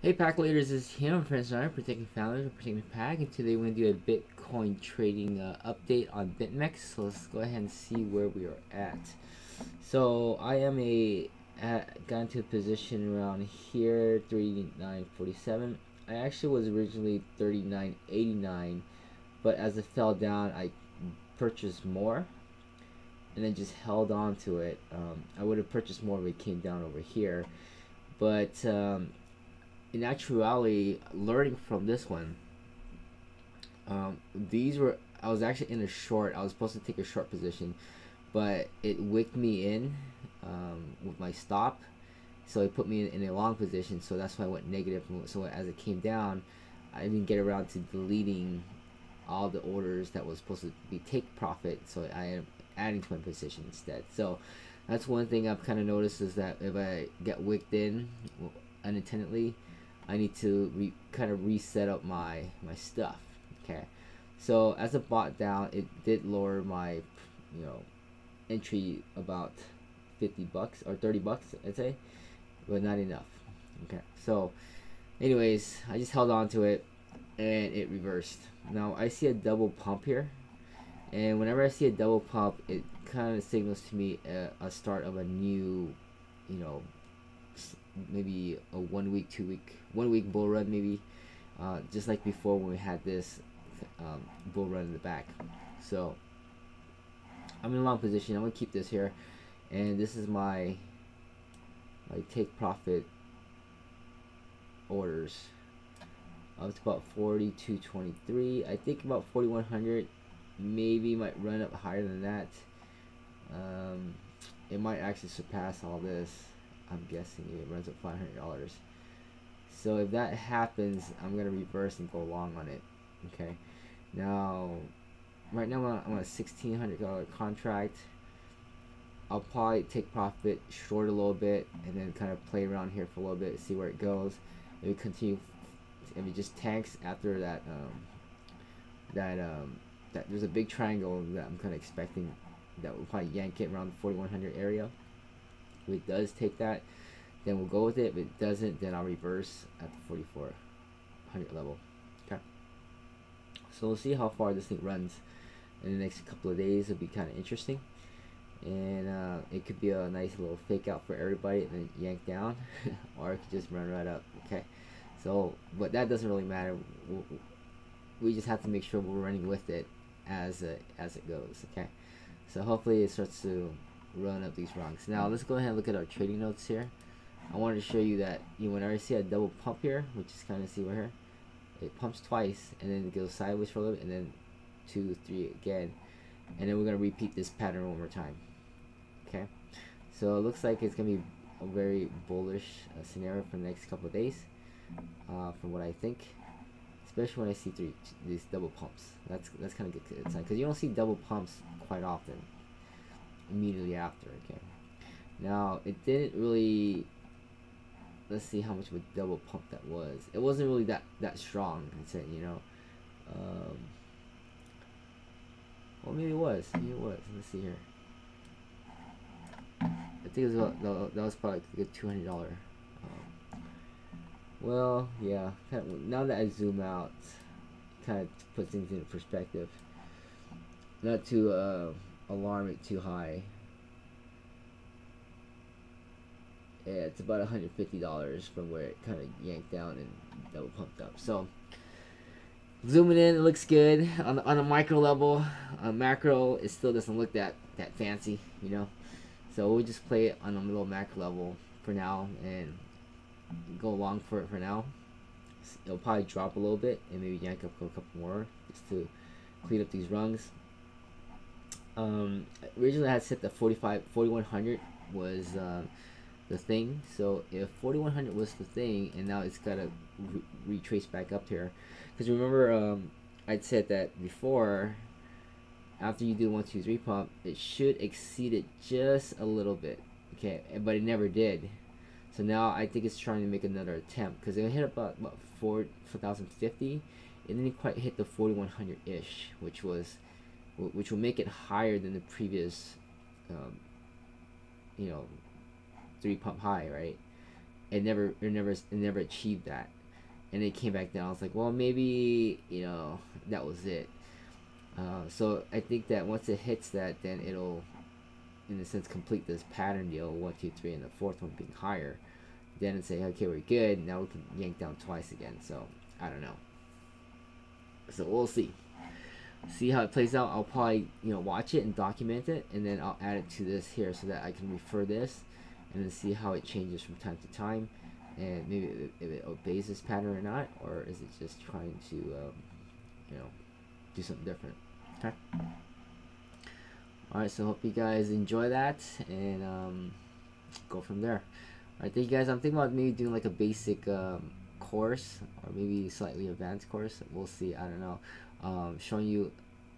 Hey pack leaders, this is him, Presale, protecting founders, protecting the pack, and today we're going to do a Bitcoin trading update on Bitmex. So let's go ahead and see where we are at. So I am got into a position around here, 39.47. I actually was originally 39.89, but as it fell down, I purchased more and then just held on to it. I would have purchased more if it came down over here, but in actuality, learning from this one, these were, I was actually in a short. I was supposed to take a short position, but it wicked me in with my stop, so it put me in a long position. So that's why I went negative. So as it came down, I didn't get around to deleting all the orders that was supposed to be take profit. So I am adding to my position instead. So that's one thing I've kind of noticed, is that if I get wicked in unintentionally, I need to kind of reset up my stuff. Okay, so as it bought down, it did lower my entry about 50 bucks or 30 bucks, I'd say, but not enough. Okay, so anyways, I just held on to it and it reversed. Now I see a double pump here, and whenever I see a double pump, it kind of signals to me a start of a new, maybe a 1 week, 2 week, 1 week bull run, maybe, just like before when we had this bull run in the back. So I'm in a long position. I'm gonna keep this here, and this is my take profit orders. Up to about 42.23. I think about 4,100. Maybe might run up higher than that. It might actually surpass all this. I'm guessing it runs up $500. So if that happens, I'm gonna reverse and go long on it. Okay. Now, right now I'm on a $1,600 contract. I'll probably take profit short a little bit and then kind of play around here for a little bit, see where it goes. If it continue, if it just tanks after that, that there's a big triangle that I'm kind of expecting that will probably yank it around the 4,100 area. If it does take that, then we'll go with it. If it doesn't, then I'll reverse at the 4,400 level. Okay. So we'll see how far this thing runs in the next couple of days. It'll be kind of interesting, and it could be a nice little fake out for everybody and then yank down, or it could just run right up. Okay. So, but that doesn't really matter. We just have to make sure we're running with it as it goes. Okay. So hopefully it starts to run up these rungs. Now let's go ahead and look at our trading notes here. I wanted to show you that whenever I see a double pump here, which is kind of see right here, it pumps twice and then it goes sideways for a little bit and then 2, 3 again, and then we're gonna repeat this pattern one more time. Okay, so it looks like it's gonna be a very bullish scenario for the next couple of days, from what I think. Especially when I see these double pumps. That's kind of good sign, because you don't see double pumps quite often immediately after. Okay, now it didn't really, let's see how much of a double pump that was. It wasn't really that strong, I'd say, well, maybe it was, let's see here. I think it was that was probably a good $200. Well, yeah, now that I zoom out, kind of put things into perspective. Not to alarm it too high. Yeah, it's about $150 from where it kind of yanked down and double pumped up. So, zooming in, it looks good on a micro level. On macro, it still doesn't look that fancy, So we'll just play it on a little macro level for now and go along for it for now. It'll probably drop a little bit and maybe yank up a couple more just to clean up these rungs. Originally I had set the 4,100 was the thing. So if 4,100 was the thing, and now it's gotta retrace back up here, because remember I'd said that before, after you do 1, 2, 3 pump, it should exceed it just a little bit. Okay, but it never did. So now I think it's trying to make another attempt, because it hit about 4,050. It didn't quite hit the 4,100 ish, which will make it higher than the previous 3 pump high, right? it never achieved that, and it came back down. I was like, well, maybe, that was it. So I think that once it hits that, then it'll, in a sense, complete this pattern deal, 1, 2, 3, and the fourth one being higher. Then and say, okay, we're good. Now we can yank down twice again. So I don't know. So we'll see how it plays out. I'll probably watch it and document it, and then I'll add it to this here so that I can refer this and then see how it changes from time to time, and maybe if it obeys this pattern or not, or is it just trying to do something different. Okay. Alright, so hope you guys enjoy that, and go from there. Alright, thank you guys. I'm thinking about maybe doing like a basic course, or maybe slightly advanced course. We'll see. I don't know. Showing you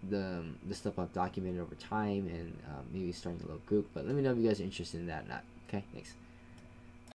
the stuff I've documented over time, and maybe starting a little group. But let me know if you guys are interested in that or not. Okay, thanks.